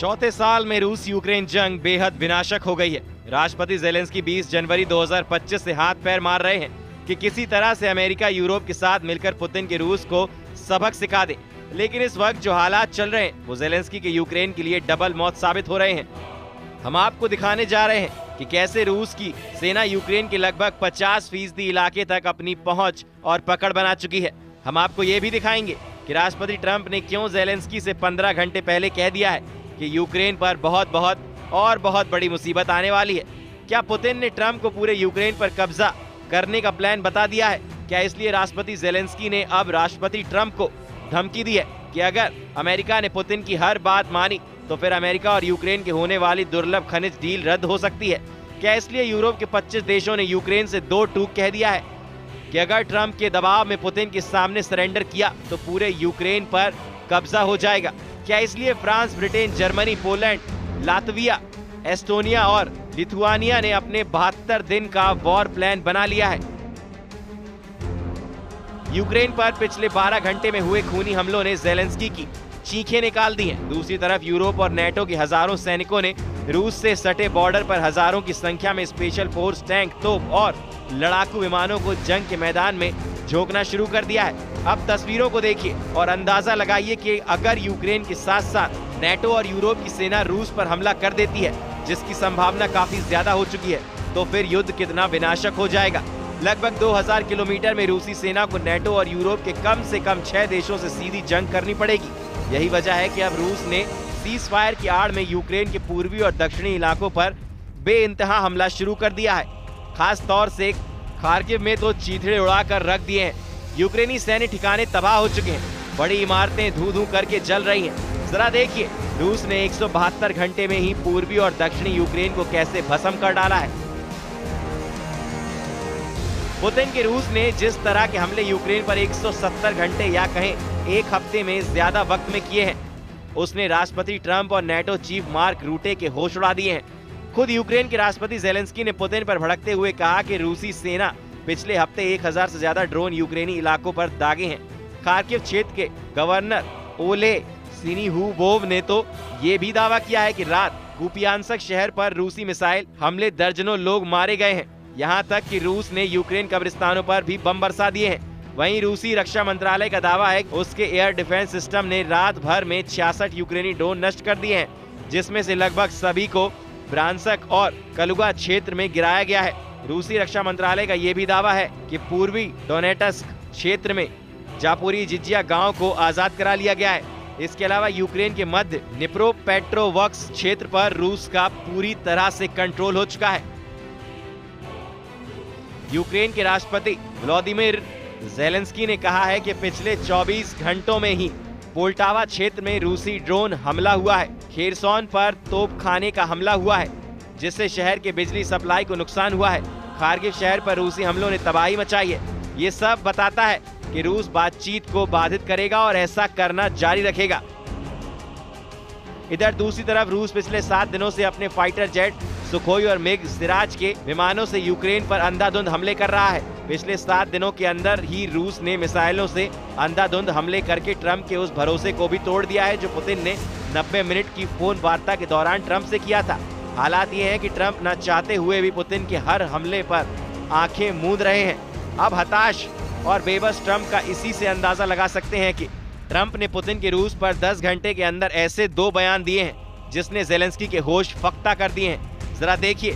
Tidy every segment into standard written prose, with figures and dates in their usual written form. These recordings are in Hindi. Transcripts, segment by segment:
चौथे साल में रूस यूक्रेन जंग बेहद विनाशक हो गई है। राष्ट्रपति ज़ेलेंस्की 20 जनवरी 2025 से हाथ पैर मार रहे हैं कि किसी तरह से अमेरिका यूरोप के साथ मिलकर पुतिन के रूस को सबक सिखा दे। लेकिन इस वक्त जो हालात चल रहे हैं वो ज़ेलेंस्की के यूक्रेन के लिए डबल मौत साबित हो रहे हैं। हम आपको दिखाने जा रहे हैं कि कैसे रूस की सेना यूक्रेन के लगभग 50% इलाके तक अपनी पहुंच और पकड़ बना चुकी है। हम आपको ये भी दिखाएंगे कि राष्ट्रपति ट्रंप ने क्यों ज़ेलेंस्की से 15 घंटे पहले कह दिया है कि यूक्रेन पर बहुत बड़ी मुसीबत आने वाली है। क्या पुतिन ने ट्रंप को पूरे यूक्रेन पर कब्जा करने का प्लान बता दिया है? क्या इसलिए राष्ट्रपति ज़ेलेंस्की ने अब राष्ट्रपति ट्रंप को धमकी दी है कि अगर अमेरिका ने पुतिन की हर बात मानी तो फिर अमेरिका और यूक्रेन के होने वाली दुर्लभ खनिज डील रद्द हो सकती है? क्या इसलिए यूरोप के 25 देशों ने यूक्रेन से दो टूक कह दिया है कि अगर ट्रंप के दबाव में पुतिन के सामने सरेंडर किया तो पूरे यूक्रेन पर कब्जा हो जाएगा? क्या इसलिए France, Britain, Germany, Poland, Latvia, Estonia और लिथुआनिया ने अपने 72 दिन का वॉर प्लान बना लिया है? यूक्रेन पर पिछले 12 घंटे में हुए खूनी हमलों ने ज़ेलेंस्की की चीखें निकाल दी हैं। दूसरी तरफ यूरोप और नेटो के हजारों सैनिकों ने रूस से सटे बॉर्डर पर हजारों की संख्या में स्पेशल फोर्स, टैंक, तोप और लड़ाकू विमानों को जंग के मैदान में झोंकना शुरू कर दिया है। अब तस्वीरों को देखिए और अंदाजा लगाइए कि अगर यूक्रेन के साथ साथ नेटो और यूरोप की सेना रूस पर हमला कर देती है, जिसकी संभावना काफी ज्यादा हो चुकी है, तो फिर युद्ध कितना विनाशक हो जाएगा। लगभग 2000 किलोमीटर में रूसी सेना को नेटो और यूरोप के कम से कम 6 देशों से सीधी जंग करनी पड़ेगी। यही वजह है कि अब रूस ने सीज फायर की आड़ में यूक्रेन के पूर्वी और दक्षिणी इलाकों पर बेइंतहा हमला शुरू कर दिया है। खास तौर से खार्किव में तो चीथड़े उड़ाकर रख दिए हैं। यूक्रेनी सैन्य ठिकाने तबाह हो चुके हैं। बड़ी इमारतें धू-धू करके जल रही हैं। जरा देखिए रूस ने 172 घंटे में ही पूर्वी और दक्षिणी यूक्रेन को कैसे भस्म कर डाला है। पुतिन के रूस ने जिस तरह के हमले यूक्रेन पर 170 घंटे या कहें एक हफ्ते में ज्यादा वक्त में किए हैं, उसने राष्ट्रपति ट्रंप और नेटो चीफ मार्क रूटे के होश उड़ा दिए हैं। खुद यूक्रेन के राष्ट्रपति ज़ेलेंस्की ने पुतिन पर भड़कते हुए कहा कि रूसी सेना पिछले हफ्ते 1000 से ज्यादा ड्रोन यूक्रेनी इलाकों पर दागे हैं। खार्किव क्षेत्र के गवर्नर ओले सिनिहुबोव ने तो ये भी दावा किया है कि रात कुपियांस्क शहर पर रूसी मिसाइल हमले दर्जनों लोग मारे गए हैं। यहाँ तक कि रूस ने यूक्रेन कब्रिस्तानों पर भी बम बरसा दिए हैं। वहीं रूसी रक्षा मंत्रालय का दावा है कि उसके एयर डिफेंस सिस्टम ने रात भर में 66 यूक्रेनी ड्रोन नष्ट कर दिए हैं, जिसमें से लगभग सभी को ब्रांसक और कलुगा क्षेत्र में गिराया गया है। रूसी रक्षा मंत्रालय का ये भी दावा है कि पूर्वी डोनेट्स्क क्षेत्र में जापोरिजिया गांव को आजाद करा लिया गया है। इसके अलावा यूक्रेन के मध्य निप्रोपेट्रोवस्क क्षेत्र पर रूस का पूरी तरह से कंट्रोल हो चुका है। यूक्रेन के राष्ट्रपति व्लादिमीर ज़ेलेंस्की ने कहा है कि पिछले 24 घंटों में ही पोल्टावा क्षेत्र में रूसी ड्रोन हमला हुआ है। खेरसोन पर तोपखाने का हमला हुआ है, जिससे शहर के बिजली सप्लाई को नुकसान हुआ है। खार्किव शहर पर रूसी हमलों ने तबाही मचाई है। ये सब बताता है कि रूस बातचीत को बाधित करेगा और ऐसा करना जारी रखेगा। इधर दूसरी तरफ रूस पिछले 7 दिनों से अपने फाइटर जेट सुखोई और मिग सिराज के विमानों से यूक्रेन पर अंधाधुंध हमले कर रहा है। पिछले 7 दिनों के अंदर ही रूस ने मिसाइलों से अंधाधुंध हमले करके ट्रंप के उस भरोसे को भी तोड़ दिया है जो पुतिन ने 90 मिनट की फोन वार्ता के दौरान ट्रंप से किया था। हालात ये है कि ट्रंप न चाहते हुए भी पुतिन के हर हमले पर आंखें मूंद रहे हैं। अब हताश और बेबस ट्रंप का इसी से अंदाजा लगा सकते हैं कि ट्रंप ने पुतिन के रूस पर 10 घंटे के अंदर ऐसे 2 बयान दिए हैं जिसने ज़ेलेंस्की के होश फख्ता कर दिए हैं। जरा देखिए।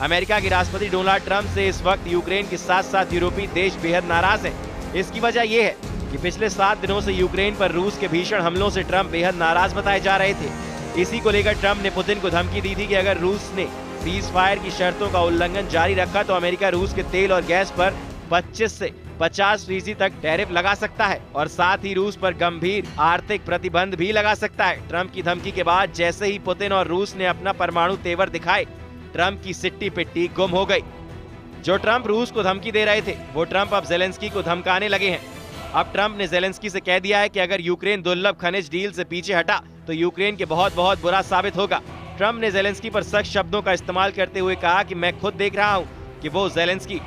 अमेरिका के राष्ट्रपति डोनाल्ड ट्रंप से इस वक्त यूक्रेन के साथ साथ यूरोपीय देश बेहद नाराज हैं। इसकी वजह यह है कि पिछले 7 दिनों से यूक्रेन पर रूस के भीषण हमलों से ट्रंप बेहद नाराज बताए जा रहे थे। इसी को लेकर ट्रंप ने पुतिन को धमकी दी थी कि अगर रूस ने सीज फायर की शर्तों का उल्लंघन जारी रखा तो अमेरिका रूस के तेल और गैस पर 25 से 50% तक टैरिफ लगा सकता है और साथ ही रूस पर गंभीर आर्थिक प्रतिबंध भी लगा सकता है। ट्रंप की धमकी के बाद जैसे ही पुतिन और रूस ने अपना परमाणु तेवर दिखाए, ट्रंप की सिट्टी पिट्टी गुम हो गई। जो ट्रंप रूस को धमकी दे रहे थे वो ट्रंप अब ज़ेलेंस्की को धमकाने लगे हैं। अब ट्रंप ने ज़ेलेंस्की से कह दिया है कि अगर यूक्रेन दुर्लभ खनिज डील से पीछे हटा तो यूक्रेन के बहुत बुरा साबित होगा। ट्रंप ने ज़ेलेंस्की पर सख्त शब्दों का इस्तेमाल करते हुए कहा कि मैं खुद देख रहा हूं कि वो ज़ेलेंस्की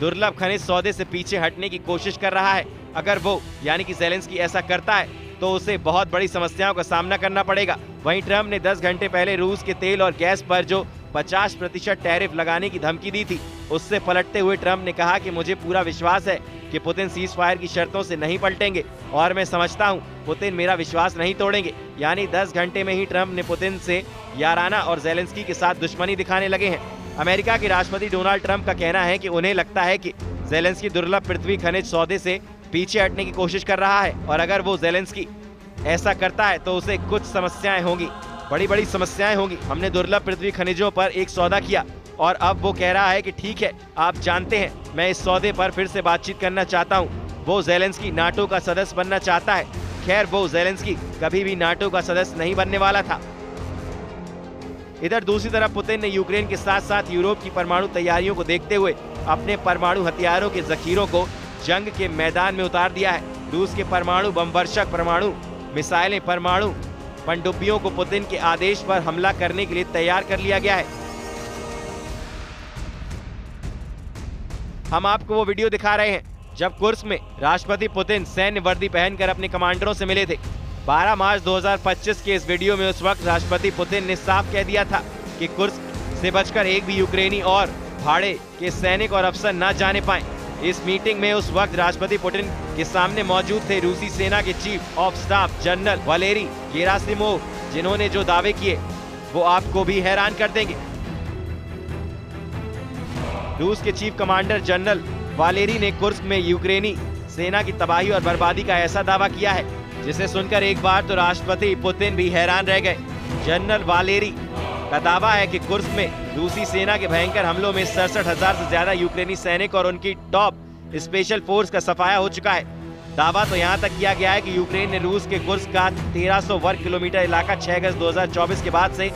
दुर्लभ खनिज सौदे से पीछे हटने की कोशिश कर रहा है। अगर वो यानी कि ज़ेलेंस्की ऐसा करता है तो उसे बहुत बड़ी समस्याओं का सामना करना पड़ेगा। वहीं ट्रंप ने 10 घंटे पहले रूस के तेल और गैस पर जो 50% टैरिफ लगाने की धमकी दी थी, उससे पलटते हुए ट्रंप ने कहा कि मुझे पूरा विश्वास है कि पुतिन सीज फायर की शर्तों से नहीं पलटेंगे और मैं समझता हूं पुतिन मेरा विश्वास नहीं तोड़ेंगे। यानी 10 घंटे में ही ट्रंप ने पुतिन से याराना और ज़ेलेंस्की के साथ दुश्मनी दिखाने लगे हैं। अमेरिका के राष्ट्रपति डोनाल्ड ट्रंप का कहना है कि उन्हें लगता है कि ज़ेलेंस्की दुर्लभ पृथ्वी खनिज सौदे से पीछे हटने की कोशिश कर रहा है और अगर वो ज़ेलेंस्की ऐसा करता है तो उसे कुछ समस्याएं होंगी, बड़ी समस्याएं होंगी। हमने दुर्लभ पृथ्वी खनिजों पर एक सौदा किया और अब वो कह रहा है कि ठीक है, आप जानते हैं मैं इस सौदे पर फिर से बातचीत करना चाहता हूँ। वो ज़ेलेंस्की नाटो का सदस्य बनना चाहता है। खैर, वो ज़ेलेंस्की कभी भी नाटो का सदस्य नहीं बनने वाला था। इधर दूसरी तरफ पुतिन ने यूक्रेन के साथ साथ यूरोप की परमाणु तैयारियों को देखते हुए अपने परमाणु हथियारों के जखीरों को जंग के मैदान में उतार दिया है। रूस के परमाणु बमवर्षक, परमाणु मिसाइलें, परमाणु पनडुब्बियों को पुतिन के आदेश पर हमला करने के लिए तैयार कर लिया गया है। हम आपको वो वीडियो दिखा रहे हैं जब कुर्स्क में राष्ट्रपति पुतिन सैन्य वर्दी पहनकर अपने कमांडरों से मिले थे। 12 मार्च 2025 के इस वीडियो में उस वक्त राष्ट्रपति पुतिन ने साफ कह दिया था कि कुर्स्क से बचकर एक भी यूक्रेनी और भाड़े के सैनिक और अफसर न जाने पाए। इस मीटिंग में उस वक्त राष्ट्रपति पुतिन के सामने मौजूद थे रूसी सेना के chief of staff general Valery Gerasimov, जिन्होंने जो दावे किए वो आपको भी हैरान कर देंगे। रूस के चीफ कमांडर जनरल वालेरी ने कुर्स्क में यूक्रेनी सेना की तबाही और बर्बादी का ऐसा दावा किया है जिसे सुनकर एक बार तो राष्ट्रपति पुतिन भी हैरान रह गए। जनरल वालेरी का दावा है कि कुर्स्क में रूसी सेना के भयंकर हमलों में 67,000 से ज्यादा यूक्रेनी सैनिक और उनकी टॉप स्पेशल फोर्स का सफाया हो चुका है। दावा तो यहाँ तक किया गया है कि यूक्रेन ने रूस के कुर्स्क का 1300 वर्ग किलोमीटर इलाका 6 अगस्त 2024 के बाद से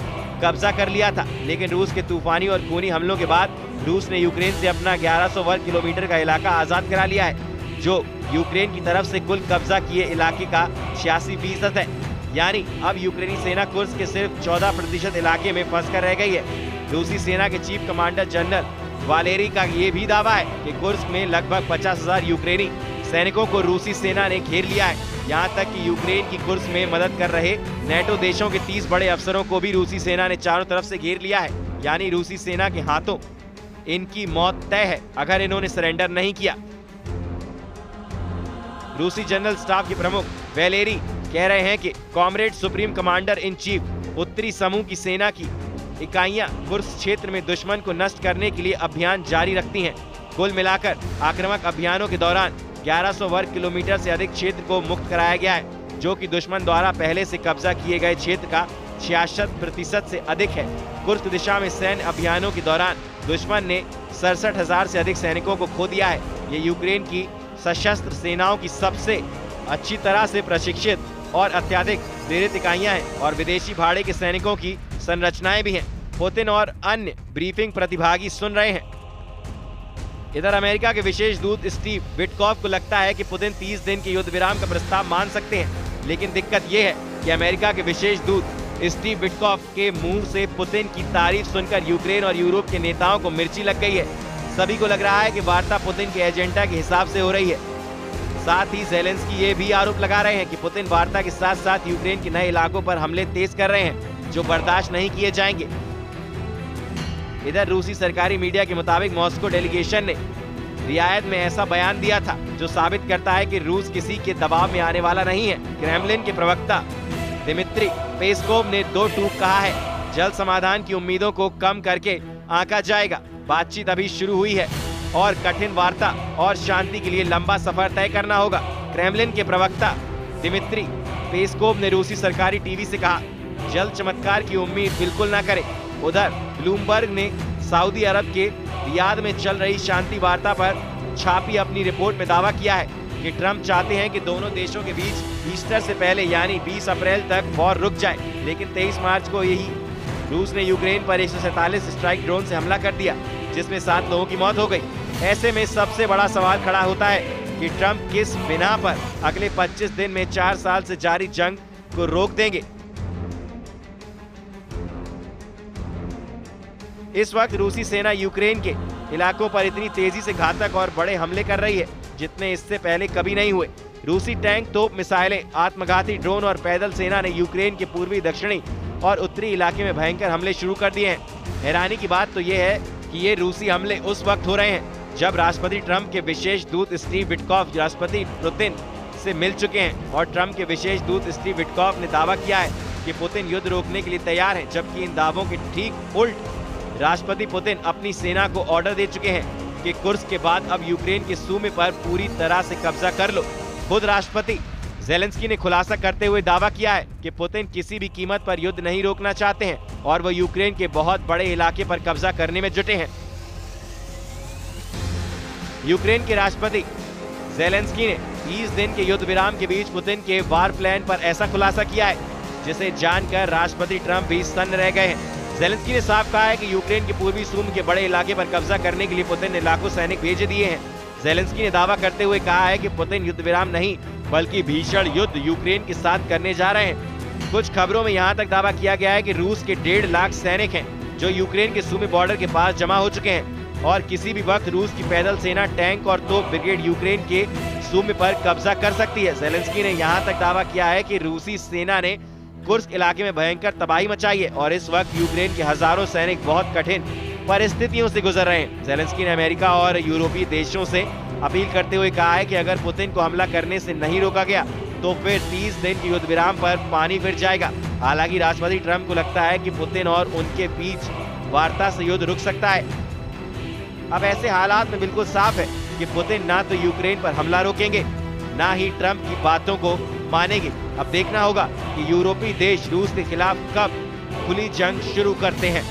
कब्जा कर लिया था, लेकिन रूस के तूफानी और खूनी हमलों के बाद रूस ने यूक्रेन से अपना 1100 वर्ग किलोमीटर का इलाका आजाद करा लिया है, जो यूक्रेन की तरफ से कुल कब्जा किए इलाके का 86% है। यानी अब यूक्रेनी सेना कुर्स्क के सिर्फ 14% इलाके में फंसकर रह गई है। रूसी सेना के चीफ कमांडर जनरल वालेरी का ये भी दावा है कि कुर्स्क में लगभग 50,000 यूक्रेनी सैनिकों को रूसी सेना ने घेर लिया है। यहाँ तक कि यूक्रेन की कुर्स्क में मदद कर रहे नेटो देशों के 30 बड़े अफसरों को भी रूसी सेना ने चारों तरफ से घेर लिया है। यानी रूसी सेना के हाथों इनकी मौत तय है अगर इन्होंने सरेंडर नहीं किया। रूसी जनरल स्टाफ के प्रमुख वालेरी कह रहे हैं कि comrade supreme commander in chief उत्तरी समूह की सेना की इकाइयां कुर्स्क क्षेत्र में दुश्मन को नष्ट करने के लिए अभियान जारी रखती हैं। कुल मिलाकर आक्रामक अभियानों के दौरान 1100 वर्ग किलोमीटर से अधिक क्षेत्र को मुक्त कराया गया है, जो कि दुश्मन द्वारा पहले से कब्जा किए गए क्षेत्र का 66% से अधिक है। कुर्स्क दिशा में सैन्य अभियानों के दौरान दुश्मन ने 67,000 से अधिक सैनिकों को खो दिया है। ये यूक्रेन की सशस्त्र सेनाओं की सबसे अच्छी तरह से प्रशिक्षित और अत्यधिक प्रेरित इकाइयां हैं और विदेशी भाड़े के सैनिकों की संरचनाएं भी हैं। पुतिन और अन्य ब्रीफिंग प्रतिभागी सुन रहे हैं। इधर अमेरिका के विशेष दूत स्टीव विटकॉफ को लगता है कि पुतिन 30 दिन के युद्ध विराम का प्रस्ताव मान सकते हैं, लेकिन दिक्कत यह है कि अमेरिका के विशेष दूत स्टीव विटकॉफ के मुंह से पुतिन की तारीफ सुनकर यूक्रेन और यूरोप के नेताओं को मिर्ची लग गई है। सभी को लग रहा है कि वार्ता पुतिन के एजेंडा के हिसाब से हो रही है। साथ ही ज़ेलेंस्की ये भी आरोप लगा रहे हैं कि पुतिन वार्ता के साथ साथ यूक्रेन के नए इलाकों पर हमले तेज कर रहे हैं, जो बर्दाश्त नहीं किए जाएंगे। इधर रूसी सरकारी मीडिया के मुताबिक मॉस्को डेलीगेशन ने रियायत में ऐसा बयान दिया था जो साबित करता है कि रूस किसी के दबाव में आने वाला नहीं है। क्रेमलिन के प्रवक्ता दिमित्री पेस्कोव ने 2 टूक कहा है, जल्द समाधान की उम्मीदों को कम करके आंका जाएगा। बातचीत अभी शुरू हुई है और कठिन वार्ता और शांति के लिए लंबा सफर तय करना होगा। क्रेमलिन के प्रवक्ता दिमित्री पेस्कोव ने रूसी सरकारी टीवी से कहा, जल्द चमत्कार की उम्मीद बिल्कुल न करें। उधर ब्लूमबर्ग ने सऊदी अरब के रियाद में चल रही शांति वार्ता पर छापी अपनी रिपोर्ट में दावा किया है कि ट्रंप चाहते हैं कि दोनों देशों के बीच ईस्टर से पहले यानी 20 अप्रैल तक वॉर रुक जाए, लेकिन 23 मार्च को यही रूस ने यूक्रेन पर 147 स्ट्राइक ड्रोन से हमला कर दिया, जिसमें 7 लोगों की मौत हो गई। ऐसे में सबसे बड़ा सवाल खड़ा होता है कि ट्रंप किस बिना पर अगले 25 दिन में 4 साल से जारी जंग को रोक देंगे। इस वक्त रूसी सेना यूक्रेन के इलाकों पर इतनी तेजी से घातक और बड़े हमले कर रही है जितने इससे पहले कभी नहीं हुए। रूसी टैंक, तोप, मिसाइलें, आत्मघाती ड्रोन और पैदल सेना ने यूक्रेन के पूर्वी, दक्षिणी और उत्तरी इलाके में भयंकर हमले शुरू कर दिए हैं। हैरानी की बात तो ये है कि ये रूसी हमले उस वक्त हो रहे हैं जब राष्ट्रपति ट्रंप के विशेष दूत स्टीव विटकॉफ राष्ट्रपति पुतिन से मिल चुके हैं और ट्रंप के विशेष दूत स्टीव विटकॉफ ने दावा किया है कि पुतिन युद्ध रोकने के लिए तैयार हैं, जबकि इन दावों के ठीक उल्ट राष्ट्रपति पुतिन अपनी सेना को ऑर्डर दे चुके हैं कि कुर्स्क के बाद अब यूक्रेन के सूमे पर पूरी तरह से कब्जा कर लो। खुद राष्ट्रपति ज़ेलेंस्की ने खुलासा करते हुए दावा किया है कि पुतिन किसी भी कीमत पर युद्ध नहीं रोकना चाहते हैं और वो यूक्रेन के बहुत बड़े इलाके पर कब्जा करने में जुटे हैं। यूक्रेन के राष्ट्रपति ज़ेलेंस्की ने 30 दिन के युद्ध विराम के बीच पुतिन के वार प्लान पर ऐसा खुलासा किया है जिसे जानकर राष्ट्रपति ट्रंप भी सन्न रह गए हैं। ज़ेलेंस्की ने साफ कहा है कि यूक्रेन के पूर्वी सूम के बड़े इलाके पर कब्जा करने के लिए पुतिन ने लाखों सैनिक भेज दिए हैं। ज़ेलेंस्की ने दावा करते हुए कहा है कि पुतिन युद्ध विराम नहीं बल्कि भीषण युद्ध यूक्रेन के साथ करने जा रहे हैं। कुछ खबरों में यहाँ तक दावा किया गया है कि रूस के 1.5 लाख सैनिक हैं जो यूक्रेन के सूमी बॉर्डर के पास जमा हो चुके हैं और किसी भी वक्त रूस की पैदल सेना, टैंक और तोप ब्रिगेड यूक्रेन के सूमे पर कब्जा कर सकती है। ज़ेलेंस्की ने यहाँ तक दावा किया है कि रूसी सेना ने कुर्स्क इलाके में भयंकर तबाही मचाई है और इस वक्त यूक्रेन के हजारों सैनिक बहुत कठिन परिस्थितियों से गुजर रहे हैं। ज़ेलेंस्की ने अमेरिका और यूरोपीय देशों से अपील करते हुए कहा है कि अगर पुतिन को हमला करने से नहीं रोका गया तो फिर 30 दिन के युद्ध विराम पर पानी फिर जाएगा। हालांकि राष्ट्रपति ट्रंप को लगता है कि पुतिन और उनके बीच वार्ता से युद्ध रुक सकता है। अब ऐसे हालात में बिल्कुल साफ है कि पुतिन ना तो यूक्रेन पर हमला रोकेंगे ना ही ट्रंप की बातों को मानेंगे। अब देखना होगा कि यूरोपीय देश रूस के खिलाफ कब खुली जंग शुरू करते हैं।